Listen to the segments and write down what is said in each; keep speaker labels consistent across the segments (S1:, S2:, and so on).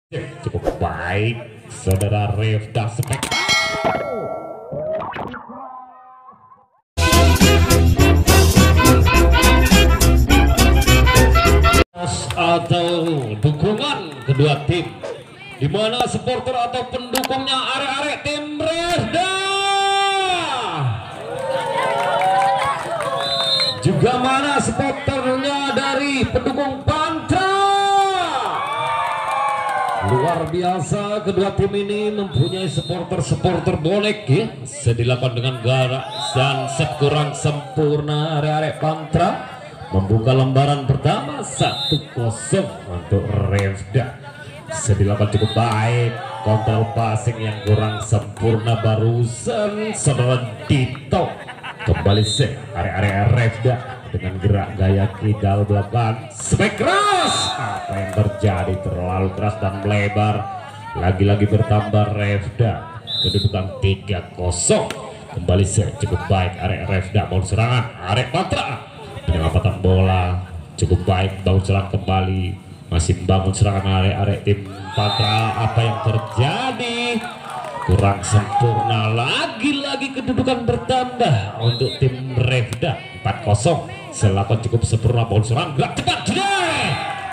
S1: Cukup baik, saudara Revda spektakuler. Atau dukungan kedua tim, di mana supporter atau pendukungnya arek-arek tim Revda, juga mana supporternya dari pendukung Pantra. Luar biasa, kedua tim ini mempunyai supporter bonek ya. Dilakukan dengan garak dan set kurang sempurna. Arek-arek Pantra membuka lembaran pertama 1-0 untuk Revda. Dilakukan cukup baik, kontrol passing yang kurang sempurna barusan saudara Dito. Kembali set arek-arek Revda dengan gerak gaya kidal belakang, spek keras. Apa yang terjadi, terlalu keras dan melebar. Lagi-lagi bertambah Revda, kedudukan 3-0. Kembali set cukup baik arek Revda, bau serangan arek Pantra. Penyelamatan bola cukup baik, bau serangan kembali, masih bangun serangan arek-arek tim Pantra. Apa yang terjadi, kurang sempurna. Lagi-lagi kedudukan bertambah untuk tim Revda 4-0. Selakukan cukup sempurna, bau serangan gerak cepat.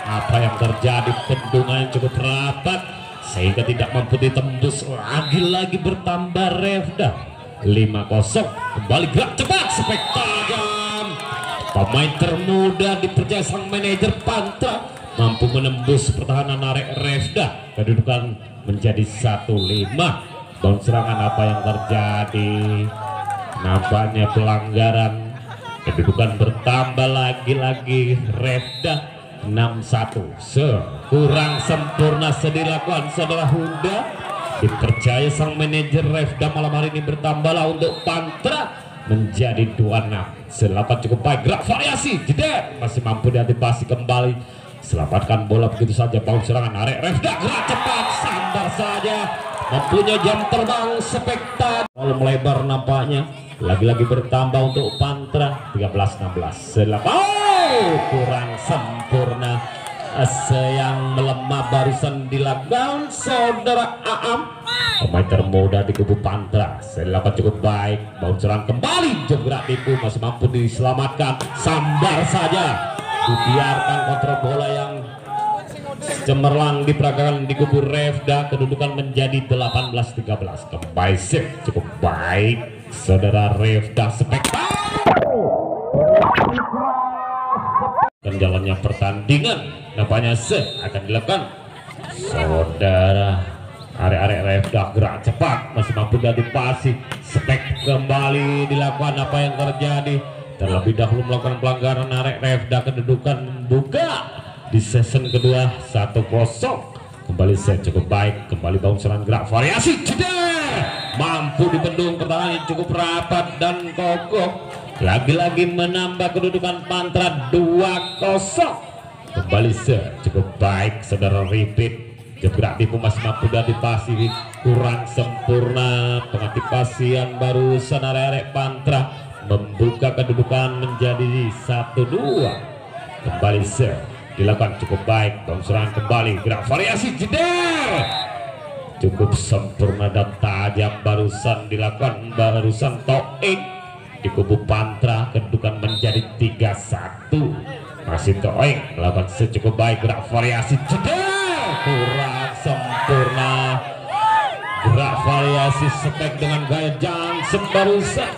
S1: Apa yang terjadi, bendungan cukup rapat sehingga tidak mampu ditembus. Lagi-lagi bertambah Revda 5-0. Kembali gerak cepat, spektakuler. Pemain termuda dipercaya sang manajer Pantra mampu menembus pertahanan arek Revda. Kedudukan menjadi 1-5. Bau serangan, apa yang terjadi, nampaknya pelanggaran. Kedudukan bertambah lagi-lagi Revda 6-1. Kurang sempurna dilakukan saudara Hunda. Dipercaya sang manajer Revda malam hari ini bertambahlah untuk Pantra menjadi 26. Selamat cukup baik, gerak variasi jeda, masih mampu diantisipasi kembali. Selamatkan bola begitu saja, bau serangan arek Revda, gerak cepat, sambar saja, mempunyai jam terbang spektakuler. Melebar nampaknya, lagi-lagi bertambah untuk Pantra 13-16. Kurang sempurna. Yang melemah barusan dilakukan saudara Aam, pemain termuda di kubu Pantra. Selamat cukup baik, bau serangan kembali, gerak tipu, masih mampu diselamatkan, sambar saja, dibiarkan kontrol bola yang cemerlang diperagakan di kubu Revda. Kedudukan menjadi 18-13. Kembali sip cukup baik saudara Revda spektakuler. Dan jalannya pertandingan nampaknya akan dilakukan saudara arek-arek Revda, gerak cepat, masih mampu diantisipasi, spek kembali dilakukan. Apa yang terjadi, terlebih dahulu melakukan pelanggaran arek Revda. Kedudukan membuka di season kedua 1-0. Kembali set cukup baik, kembali bau serangan gerak variasi jeda, mampu dibendung, pertahanan yang cukup rapat dan kokoh. Lagi-lagi menambah kedudukan Pantra 2-0. Kembali set cukup baik saudara repeat, gerak tipu masih mampu diantisipasi, kurang sempurna pengantisipasian barusan arek-arek Pantra, membuka kedudukan menjadi 1-2. Kembali set dilakukan cukup baik, bau serangan kembali, gerak variasi jeda, cukup sempurna dan tajam barusan dilakukan barusan Toik di kubu Pantra. Kedudukan menjadi 3-1. Masih Toik melakukan cukup baik, gerak variasi jeda, kurang sempurna, gerak variasi spek dengan gaya Johnson barusan.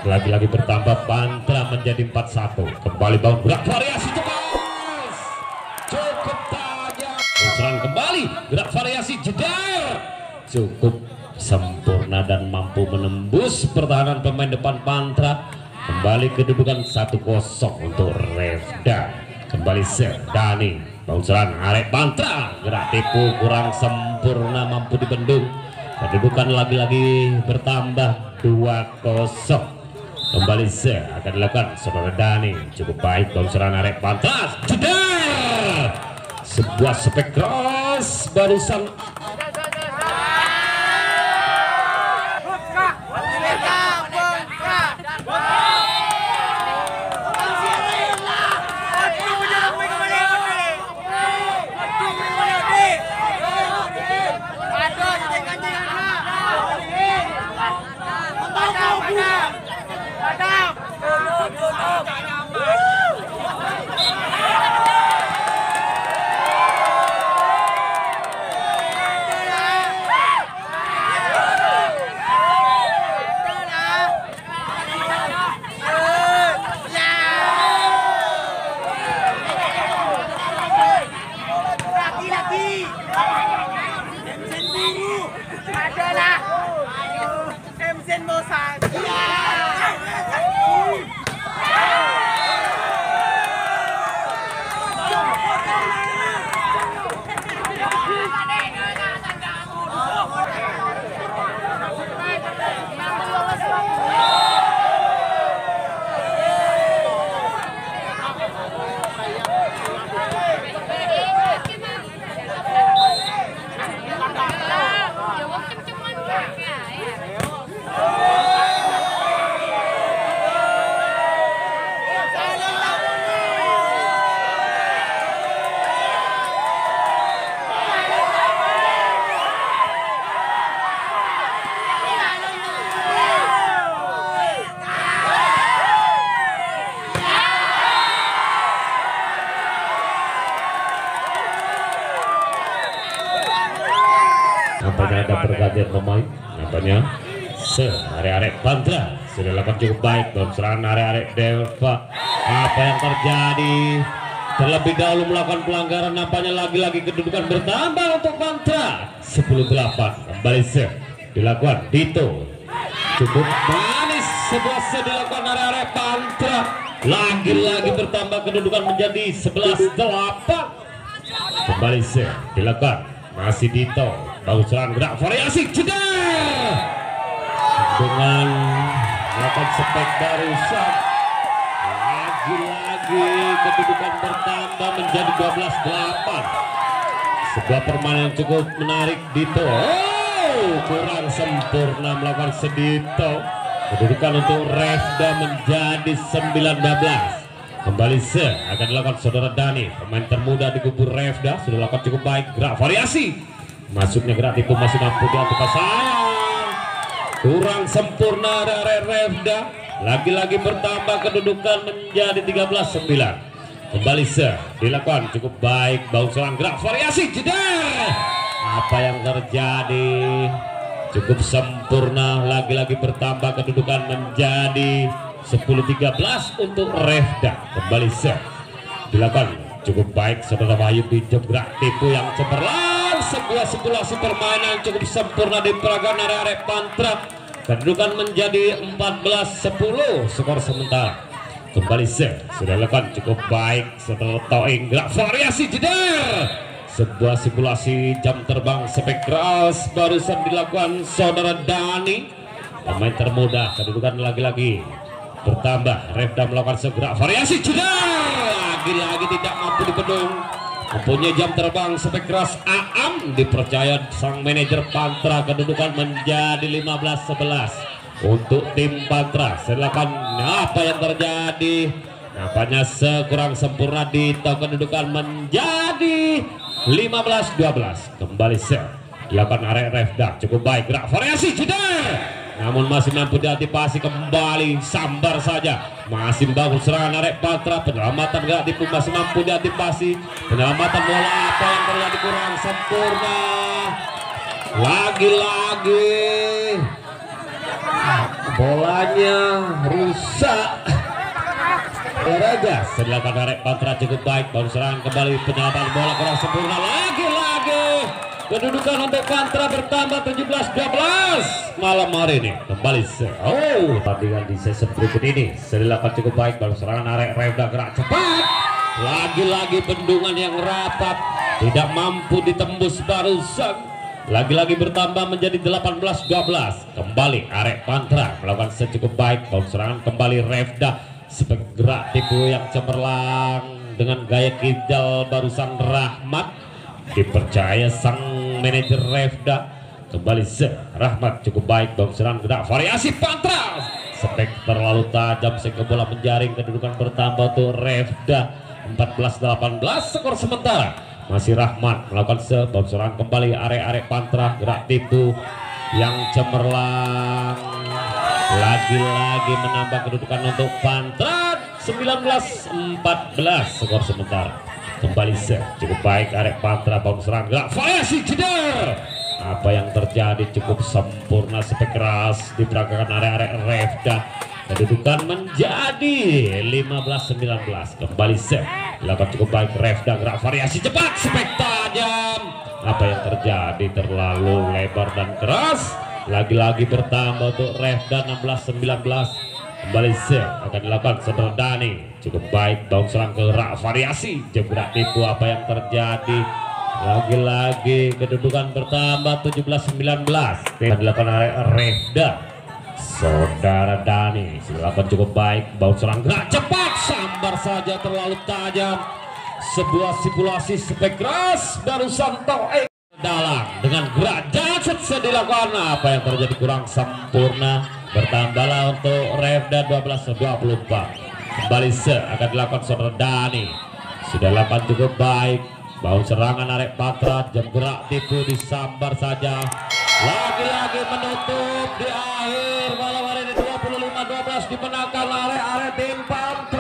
S1: Lagi-lagi bertambah Pantra menjadi 4-1. Kembali bangun, gerak variasi cepat, cukup tajam, serangan kembali, gerak variasi jeda, cukup sempurna dan mampu menembus pertahanan pemain depan Pantra. Kembali kedudukan 1-0 untuk Revda. Kembali set Dani, bau serangan arek Pantra, gerak tipu kurang sempurna, mampu dibendung. Kedudukan lagi-lagi bertambah 2-0. Kembali set akan dilakukan saudara Dani, cukup baik, bau serangan arek Pantra jeda, sebuah spek cross barusan.
S2: Adalah Emsen Mosa.
S1: Nampaknya ada pergantian pemain. Nampaknya arek-arek Pantra sudah lakukan cukup baik dalam serangan arek-arek Deva. Apa yang terjadi? Terlebih dahulu melakukan pelanggaran. Nampaknya lagi-lagi kedudukan bertambah untuk Pantra. 10-8 kembali dilakukan Dito. Cukup manis sebuah dilakukan arek-arek Pantra. Lagi-lagi bertambah kedudukan menjadi 11-8. Kembali dilakukan masih Dito. Baru serangan gerak variasi jeda dengan melakukan spek barusan. Lagi-lagi kedudukan bertambah menjadi 12-8. Sebuah permainan yang cukup menarik Dito. Kurang sempurna melakukan sedito. Kedudukan untuk Refda menjadi 19. Kembali akan dilakukan saudara Dani, pemain termuda di kubu Refda. Sudah lakukan cukup baik gerak variasi. Masuknya gerak tipu masih mampu diantisipasi, sayang kurang sempurna dari Refda. Lagi-lagi bertambah kedudukan menjadi 13-9. Kembali dilakukan cukup baik, bau selang gerak variasi jeda. Apa yang terjadi? Cukup sempurna, lagi-lagi bertambah kedudukan menjadi 10-13 untuk Refda. Kembali dilakukan cukup baik saudara Wahyu di gerak tipu yang cemerlang. Sebuah simulasi permainan cukup sempurna di peragaan arek-arek Pantra. Kedudukan menjadi 14-10 skor sementara. Kembali sudah dilakukan cukup baik saudara Toing gerak variasi jeda. Sebuah simulasi jam terbang spek keras barusan dilakukan saudara Dani, pemain termuda. Kedudukan lagi-lagi bertambah. Refda melakukan segera variasi jeda. Lagi-lagi tidak mampu dibendung. Mempunyai jam terbang spek keras Aam, dipercaya sang manajer Pantra. Kedudukan menjadi 15-11 untuk tim Pantra. Silakan apa yang terjadi? Nampaknya sekurang sempurna di kedudukan menjadi 15-12. Kembali dilakukan arek Refda cukup baik gerak variasi jeda. Namun masih mampu diantisipasi, kembali sambar saja. Masih bagus serangan arek Pantra. Penyelamatan gerak tipu masih mampu diantisipasi. Penyelamatan bola apa yang terjadi kurang sempurna. Lagi-lagi bolanya rusak. Raja sedangkan arek Pantra cukup baik, baru serangan kembali, penyelamatan bola kurang sempurna. Lagi-lagi kedudukan untuk Pantra bertambah 17-12 malam hari ini. Kembali pertandingan di sesi berikut ini sedangkan cukup baik, baru serangan arek Refda gerak cepat. Lagi-lagi bendungan yang rapat tidak mampu ditembus barusan. Lagi-lagi bertambah menjadi 18-12. Kembali arek Pantra melakukan secukup baik, baru serangan kembali Refda. Gerak tipu yang cemerlang dengan gaya kidal barusan Rahmat, dipercaya sang manajer Refda. Kembali Rahmat cukup baik, baru serangan gerak variasi Pantra. Spek terlalu tajam sehingga bola menjaring. Kedudukan bertambah untuk Refda 14-18 skor sementara. Masih Rahmat melakukan baru serangan kembali arek-arek Pantra. Gerak tipu yang cemerlang lagi-lagi menambah kedudukan untuk Pantra 19-14 skor sementara. Kembali cukup baik arek Pantra, baru serangan gerak variasi jeder. Apa yang terjadi? Cukup sempurna spek keras diperagakan arek-arek Refda. Kedudukan menjadi 15-19. Kembali dilakukan cukup baik Refda, gerak variasi cepat spek tajam. Apa yang terjadi? Terlalu lebar dan keras. Lagi-lagi bertambah untuk Revda 16-19. Kembali set akan dilakukan Saudara Dani. Cukup baik bounce serang ke rak variasi. Jebrak tipu. Apa yang terjadi? Lagi-lagi kedudukan bertambah 17-19. Akan dilakukan oleh Revda. Saudara Dani silakan, cukup baik bounce serang gerak cepat, sambar saja terlalu tajam. Sebuah simulasi spek keras barusan dalam dengan gerak jatuh dilakukan. Apa yang terjadi kurang sempurna. Bertambahlah untuk Revda 12-24. Kembali akan dilakukan Saudara Dani. Sudah 8 cukup baik. Bounce serangan Arek Patra, jam gerak tipu disambar saja. Lagi-lagi menutup di akhir malam hari ini 25-12 dimenangkan oleh Arek tim Patra.